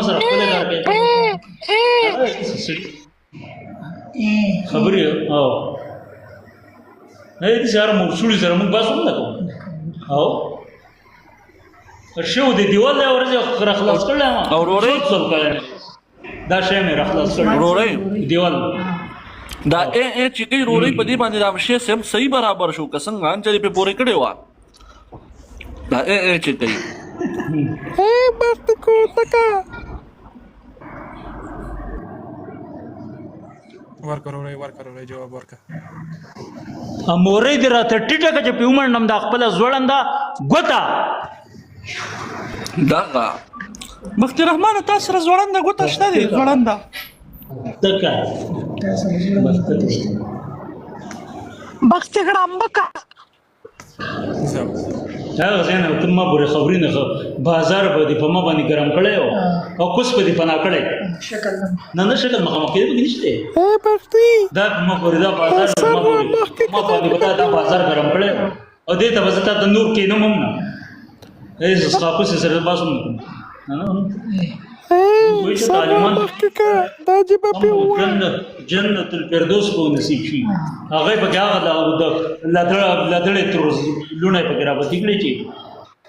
سره خپل کار کوي خبرې او نه دې سره مرشولي سره موږ باسو نه کوو او شو دې دیوال له ورځې خلاص کړل او ورورې څه کړل دا شی مې خلاص کړل ورورې دیوال دا چې کوي ورورې په دې باندې دا شی سم صحیح برابر شو که څنګه ان چې په پورې کړي وا دا چې کوي بس کو تکا ورکړو جواب ورکا امورې دې راته ټیټه چې پیومن نم دا خپل زوړنده ګوتا دا مختی رحمان تاسو سره زوړنده ګوتا شته دي زوړنده دکا بخت ګړمبکا هغه څنګه ته ما پورې خبرې نه بازار به دې په ما باندې ګرم کړی او کوس په دې پنا کړی نه شکل مخامخ کېدو کې نشته دا ما پورې دا بازار ما باندې وتا دا بازار ګرم کړی او دې ته وځه ته نور کې نه مم نه ایس خاصه سره باسم نه وای چې طالبان جنت الفردوس کو نصیب شي هغه په هغه د لدړې تر لونه په ګرا باندې کړی چې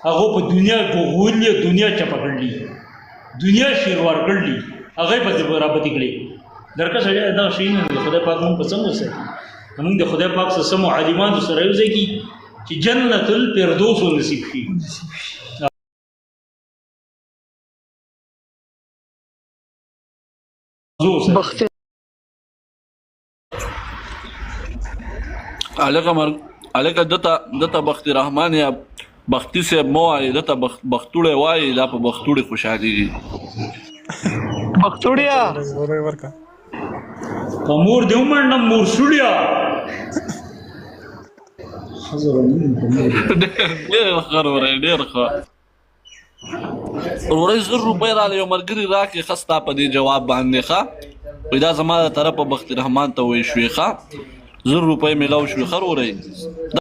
هغه په دنیا ګوغولې دنیا چا پکړلی دنیا شیروار کړلی هغه په ګرا باندې کړی درکه سره دا شي نه خدای پاک مون پسند وسه موږ د خدای پاک سره معلومات سره یو ځای کی چې جنت الفردوس نصیب شي بخت الکه دته بختی رحمان یا بختی سے مو آئی دته بختوړې وای دا په بختوړې خوشالي دي بختوړیا ورکا کمور دیو منډم مور شوړیا ډېر ښه ورورې 100 روپۍ را یو ملګری راکې خستا په دې جواب باندې ښه وای دا زما د طرفه بخت رحمان ته وای شوې ښه 100 روپۍ ملاو شوې خر ورورې